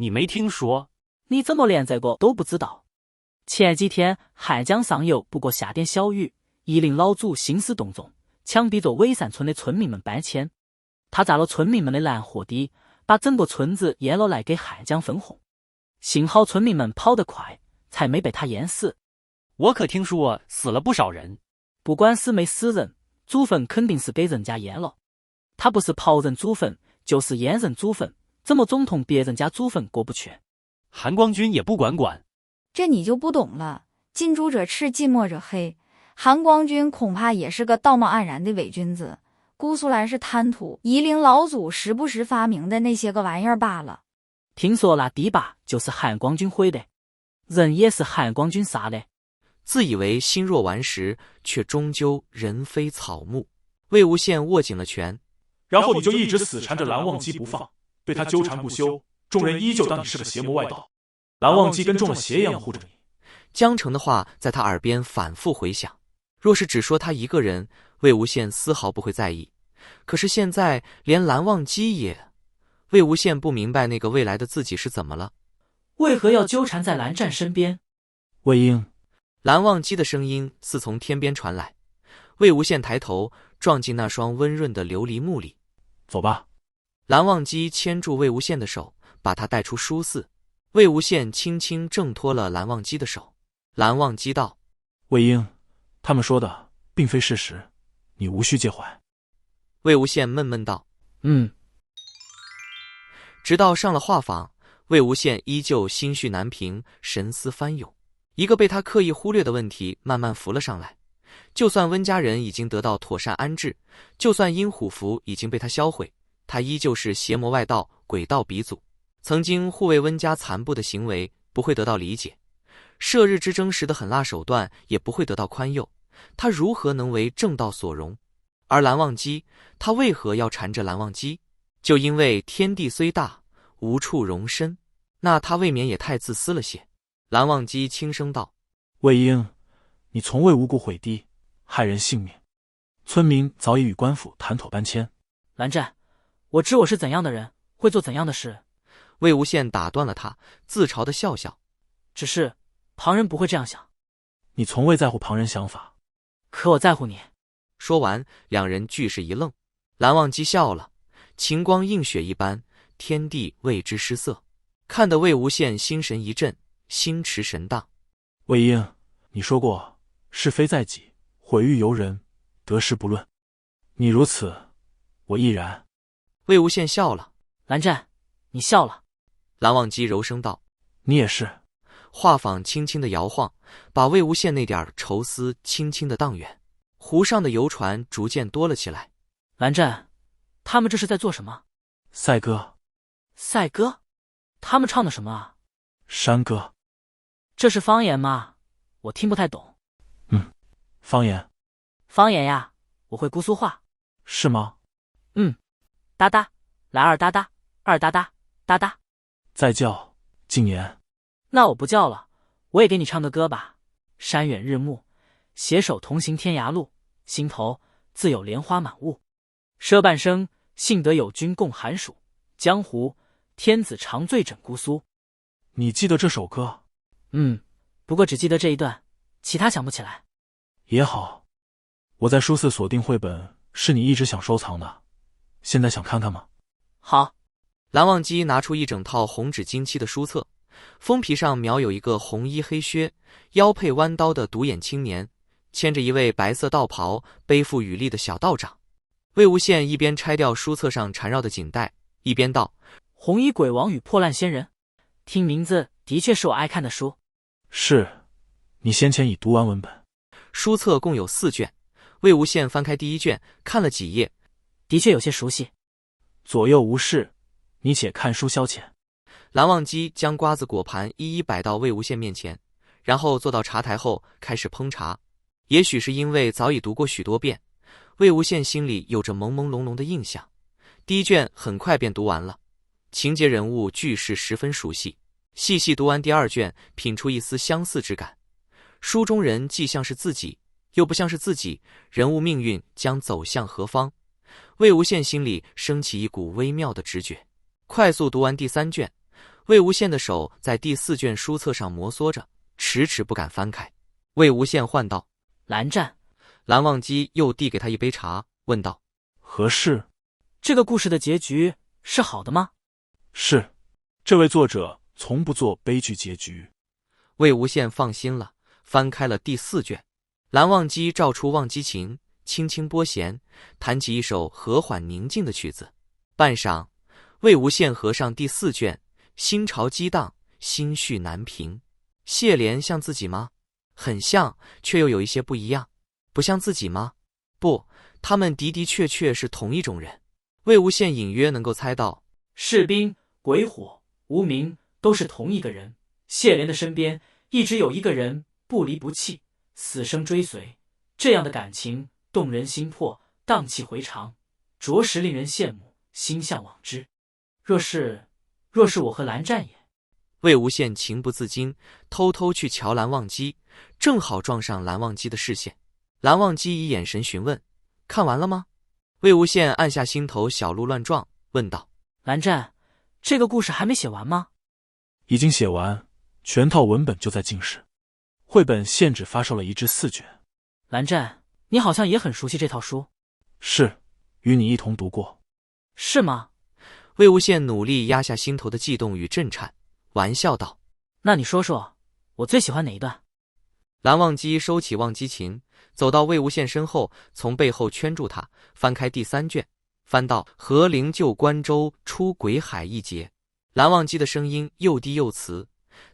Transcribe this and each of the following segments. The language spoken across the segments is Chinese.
你没听说？你怎么连这个都不知道？前几天汉江上游不过下点小雨，夷陵老祖兴师动众，强逼着尾山村的村民们搬迁。他占了村民们的蓝货地，把整个村子淹了来给汉江分洪。幸好村民们跑得快，才没被他淹死。我可听说死了不少人。不管死没死人，祖坟肯定是给人家淹了。他不是刨人祖坟，就是淹人祖坟，怎么总同别人家祖坟过不去？韩光君也不管。这你就不懂了。近朱者赤，近墨者黑。韩光君恐怕也是个道貌岸然的伪君子，姑苏来是贪图夷陵老祖时不时发明的那些个玩意儿罢了。听说那堤坝就是韩光君毁的，人也是韩光君杀的。自以为心若顽石，却终究人非草木。魏无羡握紧了拳，然后你就一直死缠着蓝忘机不放，对他纠缠不休，众人依旧当你是个邪魔外道。蓝忘机跟中了邪一样护着你。江澄的话在他耳边反复回响。若是只说他一个人，魏无羡丝毫不会在意。可是现在连蓝忘机也……魏无羡不明白那个未来的自己是怎么了，为何要纠缠在蓝湛身边？魏婴，蓝忘机的声音似从天边传来。魏无羡抬头撞进那双温润的琉璃目里。走吧。蓝忘机牵住魏无羡的手，把他带出书寺。魏无羡轻轻挣脱了蓝忘机的手。蓝忘机道：魏婴，他们说的并非事实，你无需介怀。魏无羡闷闷道：直到上了画舫，魏无羡依旧心绪难平，神思翻涌。一个被他刻意忽略的问题慢慢浮了上来。就算温家人已经得到妥善安置，就算阴虎符已经被他销毁，他依旧是邪魔外道，鬼道鼻祖。曾经护卫温家残部的行为不会得到理解，射日之争时的狠辣手段也不会得到宽宥，他如何能为正道所容？而蓝忘机，他为何要缠着蓝忘机？就因为天地虽大，无处容身，那他未免也太自私了些。蓝忘机轻声道：魏婴，你从未无故毁堤，害人性命，村民早已与官府谈妥搬迁。蓝湛，我知我是怎样的人，会做怎样的事。魏无羡打断了他，自嘲地笑笑：只是旁人不会这样想。你从未在乎旁人想法，可我在乎你。说完，两人俱是一愣。蓝忘机笑了，晴光映雪一般，天地为之失色，看得魏无羡心神一震，心驰神荡。魏婴，你说过是非在己，毁誉由人，得失不论。你如此，我亦然。魏无羡笑了。蓝湛，你笑了。蓝忘机柔声道：你也是。画舫轻轻地摇晃，把魏无羡那点愁思轻轻地荡远。湖上的游船逐渐多了起来。蓝湛，他们这是在做什么？赛歌。赛歌？他们唱的什么啊？山歌。这是方言吗？我听不太懂。方言。方言呀，我会姑苏话。是吗？哒哒，来二哒哒，二哒哒，哒哒。再叫禁言。那我不叫了，我也给你唱个歌吧。山远日暮，携手同行天涯路，心头自有莲花满屋。舍半生，幸得有君共寒暑，江湖天子长醉枕姑苏。你记得这首歌？不过只记得这一段，其他想不起来。也好，我在书寺锁定绘本，是你一直想收藏的，现在想看看吗？好。蓝忘机拿出一整套红纸金漆的书册，封皮上描有一个红衣黑靴、腰佩弯刀的独眼青年，牵着一位白色道袍、背负羽笠的小道长。魏无羡一边拆掉书册上缠绕的锦带，一边道：红衣鬼王与破烂仙人，听名字的确是我爱看的书。是，你先前已读完文本。书册共有4卷，魏无羡翻开第1卷，看了几页，的确有些熟悉。左右无事，你且看书消遣。蓝忘机将瓜子果盘一一摆到魏无羡面前，然后坐到茶台后开始烹茶。也许是因为早已读过许多遍，魏无羡心里有着朦朦胧胧的印象。第1卷很快便读完了，情节人物句式十分熟悉。细细读完第2卷，品出一丝相似之感。书中人既像是自己，又不像是自己，人物命运将走向何方？魏无羡心里升起一股微妙的直觉。快速读完第3卷，魏无羡的手在第4卷书册上摩挲着，迟迟不敢翻开。魏无羡唤道：“蓝湛。”蓝忘机又递给他一杯茶，问道：“何事？”这个故事的结局是好的吗？是，这位作者从不做悲剧结局。魏无羡放心了，翻开了第4卷。蓝忘机照出忘机琴，轻轻拨弦，弹起一首和缓宁静的曲子。半晌，魏无羡合上第4卷，心潮激荡，心绪难平。谢莲像自己吗？很像，却又有一些不一样。不像自己吗？不，他们的的确确是同一种人。魏无羡隐约能够猜到，士兵、鬼火、无名都是同一个人。谢莲的身边一直有一个人，不离不弃，死生追随。这样的感情动人心魄，荡气回肠，着实令人羡慕，心向往之。若是我和蓝湛也……魏无羡情不自禁，偷偷去瞧蓝忘机，正好撞上蓝忘机的视线。蓝忘机以眼神询问：“看完了吗？”魏无羡按下心头小鹿乱撞，问道：“蓝湛，这个故事还没写完吗？”已经写完，全套文本就在进士，绘本现只发售了1至4卷。蓝湛，你好像也很熟悉这套书。是，与你一同读过。是吗？魏无羡努力压下心头的悸动与震颤，玩笑道：“那你说说，我最喜欢哪一段？”蓝忘机收起忘机琴，走到魏无羡身后，从背后圈住他，翻开第3卷，翻到和灵救关州出鬼海一节。蓝忘机的声音又低又瓷，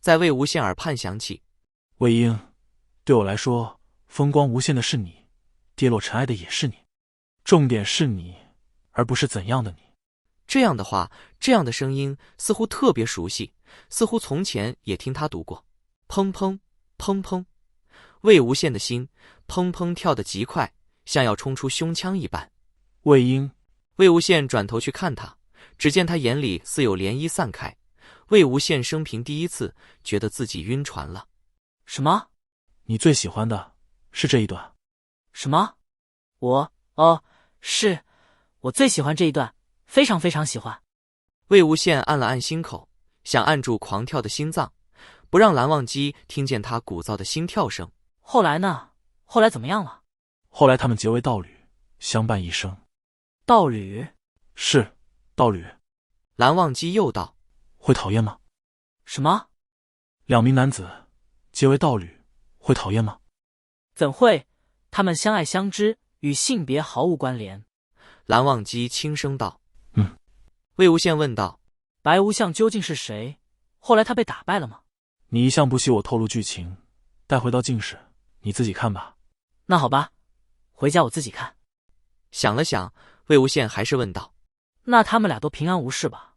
在魏无羡耳畔响起：“魏婴，对我来说，风光无限的是你，跌落尘埃的也是你，重点是你，而不是怎样的你。”这样的话，这样的声音似乎特别熟悉，似乎从前也听他读过。砰砰砰砰，魏无羡的心砰砰跳得极快，像要冲出胸腔一般。魏婴，魏无羡转头去看他，只见他眼里似有涟漪散开。魏无羡生平第一次觉得自己晕船了。什么？你最喜欢的是这一段？什么？是，我最喜欢这一段，非常非常喜欢。魏无羡按了按心口，想按住狂跳的心脏，不让蓝忘机听见他鼓噪的心跳声。后来呢？后来怎么样了？后来他们结为道侣，相伴一生。道侣？是，道侣。蓝忘机又道：“会讨厌吗？”什么？2名男子结为道侣，会讨厌吗？怎会？他们相爱相知，与性别毫无关联。蓝忘机轻声道：“魏无羡问道：“白无相究竟是谁？后来他被打败了吗？”你一向不喜我透露剧情，待回到进士，你自己看吧。那好吧，回家我自己看。想了想，魏无羡还是问道：“那他们俩都平安无事吧？”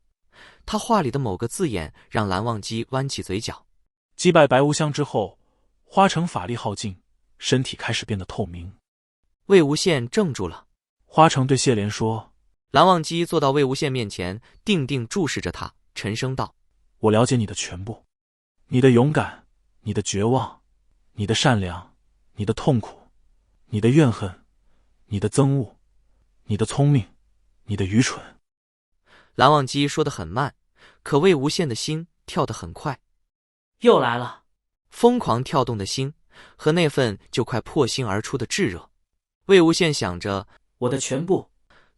他话里的某个字眼让蓝忘机弯起嘴角。击败白无相之后，花城法力耗尽，身体开始变得透明。魏无羡怔住了。花城对谢莲说：“蓝忘机坐到魏无羡面前，定定注视着他，沉声道：“我了解你的全部，你的勇敢，你的绝望，你的善良，你的痛苦，你的怨恨，你的憎恶，你的聪明，你的愚蠢。”蓝忘机说得很慢，可魏无羡的心跳得很快。又来了，疯狂跳动的心和那份就快破心而出的炙热。魏无羡想着我的全部，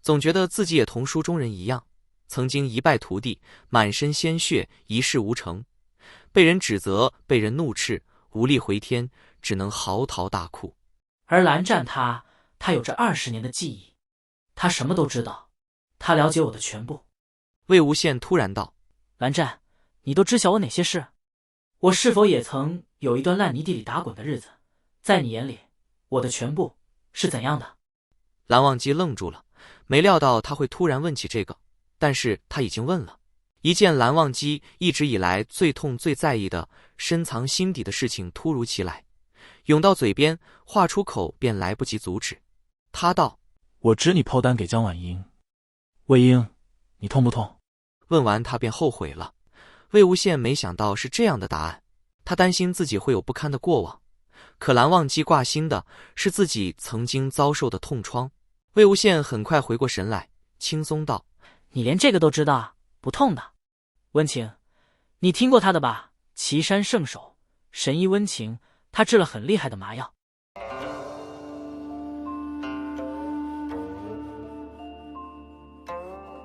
总觉得自己也同书中人一样，曾经一败涂地，满身鲜血，一事无成，被人指责，被人怒斥，无力回天，只能嚎啕大哭。而蓝湛他有着20年的记忆，他什么都知道，他了解我的全部。魏无羡突然道：“蓝湛，你都知晓我哪些事？我是否也曾有一段烂泥地里打滚的日子？在你眼里，我的全部是怎样的？”蓝忘机愣住了，没料到他会突然问起这个，但是他已经问了。一件蓝忘机一直以来最痛最在意的深藏心底的事情突如其来，涌到嘴边，话出口便来不及阻止。他道：“我知你抛单给江婉英，魏婴，你痛不痛？”问完他便后悔了。魏无羡没想到是这样的答案，他担心自己会有不堪的过往，可蓝忘机挂心的是自己曾经遭受的痛疮。魏无羡很快回过神来，轻松道：“你连这个都知道，不痛的。温情，你听过他的吧？岐山圣手，神医温情，他治了很厉害的麻药。